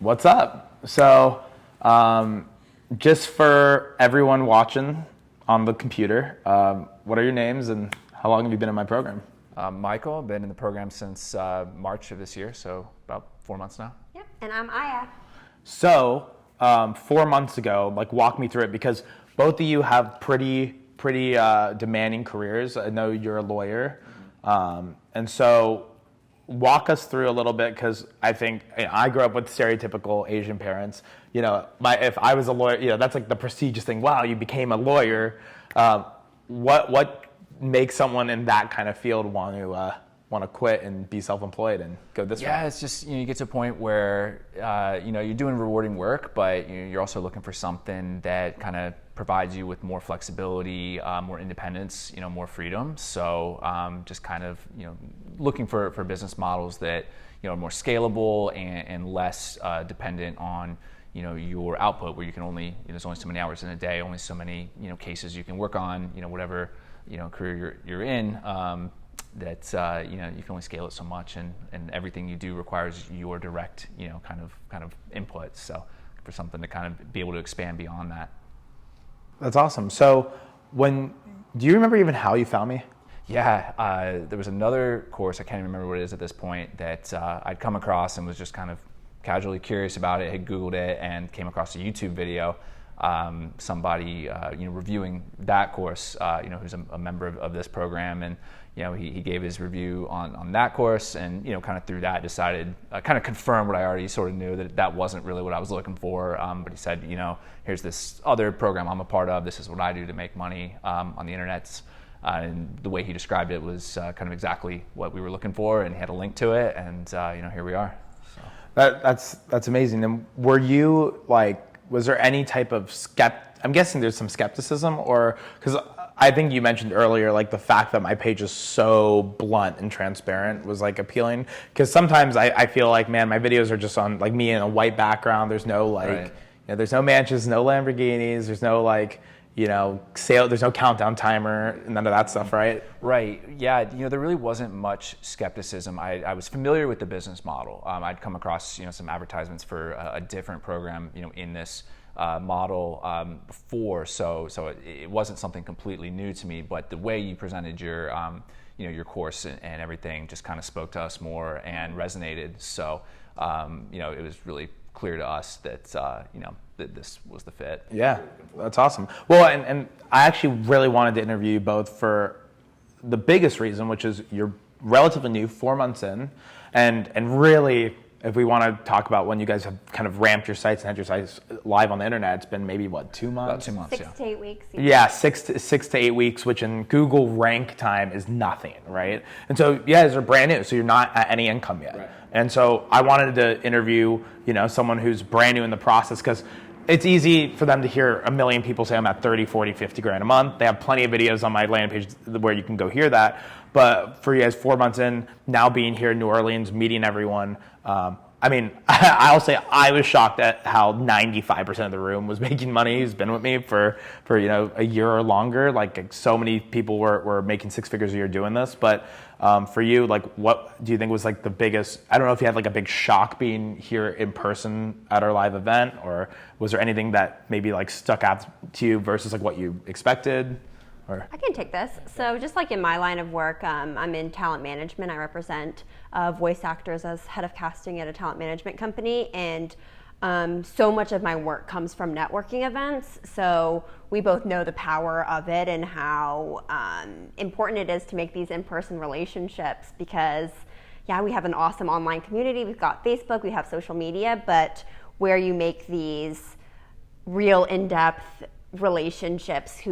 What's up? So, just for everyone watching on the computer, what are your names and how long have you been in my program? Michael, I've been in the program since March of this year, so about 4 months now. Yep, and I'm Aya. So, 4 months ago, like walk me through it because both of you have pretty demanding careers. I know you're a lawyer, and so walk us through a little bit because I think I grew up with stereotypical Asian parents. You know, if I was a lawyer, you know, that's like the prestigious thing. Wow, you became a lawyer. What makes someone in that kind of field want to quit and be self-employed and go this way? Yeah, it's just, you get to a point where, you're doing rewarding work, but you're also looking for something that kind of provides you with more flexibility, more independence, more freedom. So just kind of, looking for business models that, are more scalable and less dependent on, your output, where you can only, there's only so many hours in a day, only so many, cases you can work on, whatever, career you're in. That you can only scale it so much, and everything you do requires your direct kind of input. So for something to kind of be able to expand beyond that. That's awesome. So do you remember even how you found me? Yeah, there was another course, I can't even remember what it is at this point, that I'd come across and was just kind of casually curious about it, had Googled it and came across a YouTube video. Somebody reviewing that course, who's a member of this program, and he gave his review on that course, and kind of through that decided, kind of confirmed what I already sort of knew, that wasn't really what I was looking for. But he said, here's this other program I'm a part of. This is what I do to make money on the internet. And the way he described it was kind of exactly what we were looking for, and he had a link to it, and here we are. So. That's amazing. And were you was there any type of I'm guessing there's some skepticism, or because I think you mentioned earlier, the fact that my page is so blunt and transparent was appealing. Because sometimes I feel man, my videos are just on me in a white background. There's no right. There's no mansions, no Lamborghinis. There's no sale. There's no countdown timer, none of that stuff, right? Right. Yeah. There really wasn't much skepticism. I was familiar with the business model. I'd come across some advertisements for a different program in this model before, so it wasn't something completely new to me. But the way you presented your your course and everything just kind of spoke to us more and resonated. So it was really clear to us that that this was the fit. Yeah, that's awesome. Well, and I actually really wanted to interview you both for the biggest reason, which is you're relatively new, 4 months in, and really, if we want to talk about when you guys have kind of ramped your sites and had your sites live on the internet, it's been maybe 2 months? About 2 months, 6 to 8 weeks. Yeah, 6 to 8 weeks, which in Google rank time is nothing, right? And so you guys are brand new, so you're not at any income yet. Right. And so I wanted to interview, someone who's brand new in the process, because it's easy for them to hear a million people say I'm at 30, 40, 50 grand a month. They have plenty of videos on my landing page where you can go hear that. But for you guys 4 months in, now being here in New Orleans, meeting everyone, I'll say I was shocked at how 95% of the room was making money who's been with me for a year or longer. So many people were making 6 figures a year doing this. But for you, what do you think was the biggest, I don't know if you had a big shock being here in person at our live event, or was there anything that maybe stuck out to you versus what you expected? Or? I can take this. So just in my line of work, I'm in talent management. I represent voice actors as head of casting at a talent management company, and so much of my work comes from networking events. So we both know the power of it and how important it is to make these in-person relationships, because we have an awesome online community. We've got Facebook, we have social media, but where you make these real in-depth relationships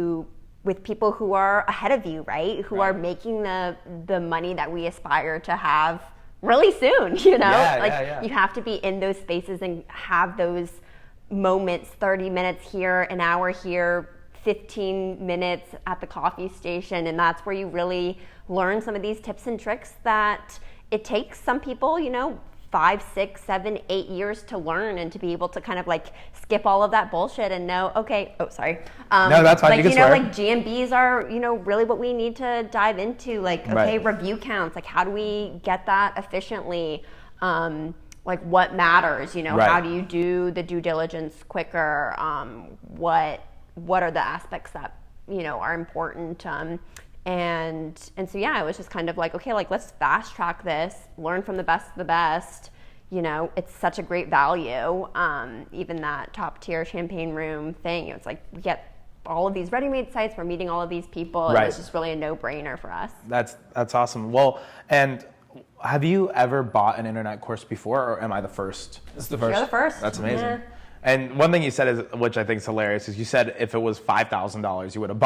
with people who are ahead of you, right? Who are making the money that we aspire to have really soon, You have to be in those spaces and have those moments, 30 minutes here, an hour here, 15 minutes at the coffee station. And that's where you really learn some of these tips and tricks that it takes some people, 5, 6, 7, 8 years to learn, and to be able to kind of skip all of that bullshit and know, okay, no, that's fine. You can swear. GMBs are, really what we need to dive into. Review counts, how do we get that efficiently? like what matters, you know, Right. how do you do the due diligence quicker? What are the aspects that, you know, are important? And so, yeah, it was just kind of like, okay, like let's fast track this, learn from the best of the best. You know, it's such a great value. Even that top tier champagne room thing, it's like we get all of these ready-made sites, we're meeting all of these people. Right. It was just really a no-brainer for us. That's awesome. Well, and have you ever bought an internet course before, or am I the first? This is the first. You're the first. That's amazing. Yeah. And one thing you said, is, which I think is hilarious, is you said if it was $5,000, you would have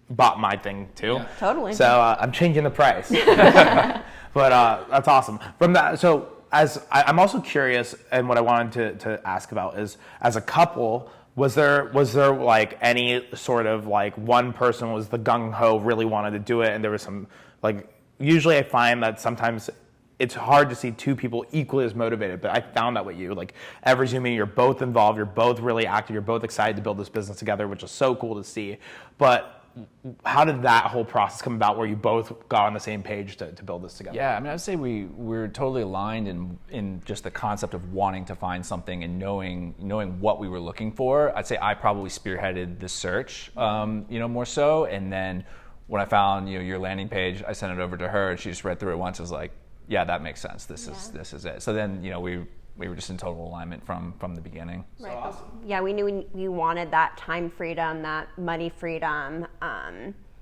bought my thing too. Yeah. Totally. So I'm changing the price. But that's awesome. From that, so I'm also curious, and what I wanted to ask about is, as a couple, was there like any sort of like one person was the gung ho, really wanted to do it, and there was some like, usually I find that sometimes it's hard to see two people equally as motivated, but I found that with you. Like every Zoom meeting, you're both involved, you're both really active, you're both excited to build this business together, which is so cool to see. But how did that whole process come about, where you both got on the same page to build this together? Yeah, I mean, I'd say we're totally aligned in just the concept of wanting to find something and knowing what we were looking for. I'd say I probably spearheaded the search, more so. And then when I found your landing page, I sent it over to her, and she just read through it once. Was like, yeah, that makes sense. This is it. So then we were just in total alignment from the beginning. Right. So awesome. Yeah, we knew we wanted that time freedom, that money freedom.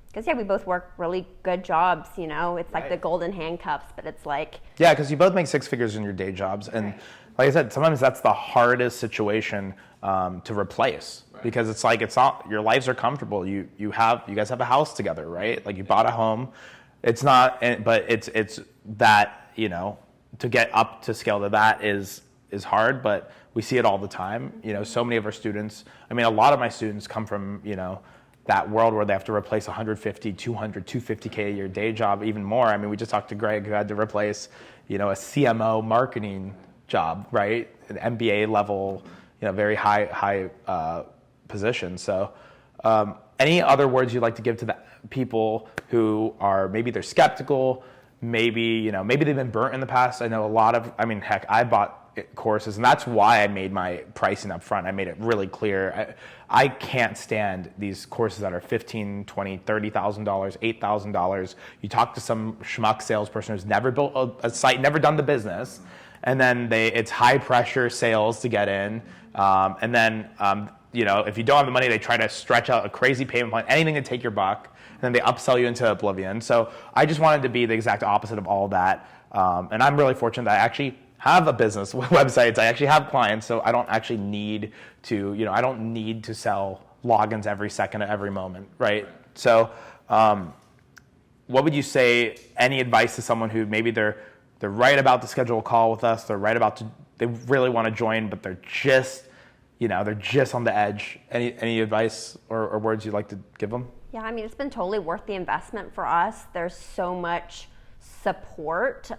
Because, we both work really good jobs, you know. It's like the golden handcuffs, but it's like... Yeah, because you both make six figures in your day jobs. And like I said, sometimes that's the hardest situation to replace. Right. Because it's like, it's not, your lives are comfortable. You guys have a house together, right? Like you bought a home. It's not, but it's that, to get up to scale to that is hard, but we see it all the time. So many of our students, a lot of my students come from, that world where they have to replace 150, 200, 250K a year day job, even more. We just talked to Greg, who had to replace, a CMO marketing job, right? An MBA level, very high position. So any other words you'd like to give to the people who are, maybe they're skeptical, maybe they've been burnt in the past? I know a lot of, I bought courses, and that's why I made my pricing up front. I made it really clear. I can't stand these courses that are $15,000, $20,000, $30,000, $8,000. You talk to some schmuck salesperson who's never built a site, never done the business, and then it's high pressure sales to get in, and then if you don't have the money, they try to stretch out a crazy payment plan, anything to take your buck, and then they upsell you into oblivion. So I just wanted to be the exact opposite of all that, and I'm really fortunate that I actually have a business with websites. I actually have clients, so I don't actually need to, I don't need to sell logins every second at every moment, right? So what would you say, any advice to someone who maybe they're right about to schedule a call with us, they really want to join, but they're just on the edge. Any advice or words you'd like to give them? Yeah, it's been totally worth the investment for us. There's so much support.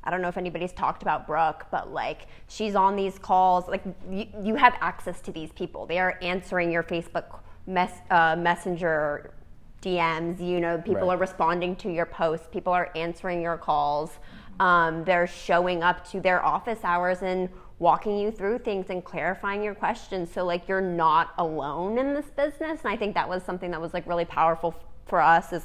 I don't know if anybody's talked about Brooke, but she's on these calls. You have access to these people. They are answering your Facebook Messenger DMs. People are responding to your posts. People are answering your calls. They're showing up to their office hours and walking you through things and clarifying your questions. So you're not alone in this business. And I think that was something that was really powerful for us, is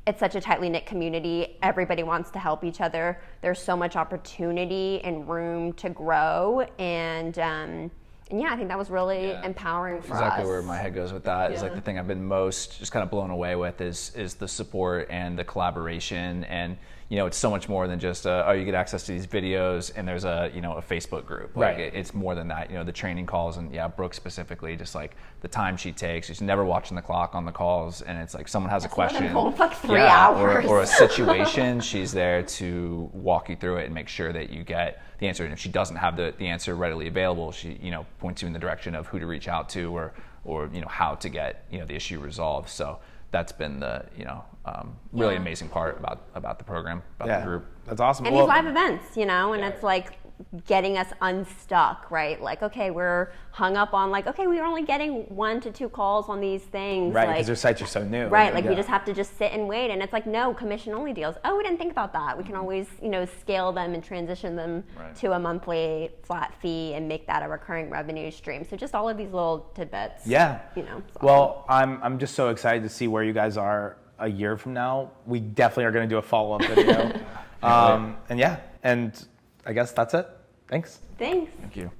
it's such a tightly knit community. Everybody wants to help each other. There's so much opportunity and room to grow. And I think that was really empowering for us. Exactly where my head goes with that is the thing I've been most just kind of blown away with is the support and the collaboration. And it's so much more than just you get access to these videos and there's a Facebook group. It's more than that. The training calls, and Brooke specifically, just the time she takes. She's never watching the clock on the calls, and it's someone has a question, for 3 hours, or a situation. She's there to walk you through it and make sure that you get the answer. And if she doesn't have the answer readily available, she points you in the direction of who to reach out to, or how to get the issue resolved. So that's been the really amazing part about the program, about the group. That's awesome. And these live events, and it's getting us unstuck, right? Like, okay, we're hung up on like, okay, we're only getting 1 to 2 calls on these things. Right, like, because their sites are so new. right, like we just have to just sit and wait. And it's like, no, commission only deals. Oh, we didn't think about that. We can always, scale them and transition them to a monthly flat fee and make that a recurring revenue stream. So just all of these little tidbits. Yeah. It's Well, I'm just so excited to see where you guys are a year from now. We definitely are going to do a follow-up video. And I guess that's it. Thanks. Thanks. Thank you.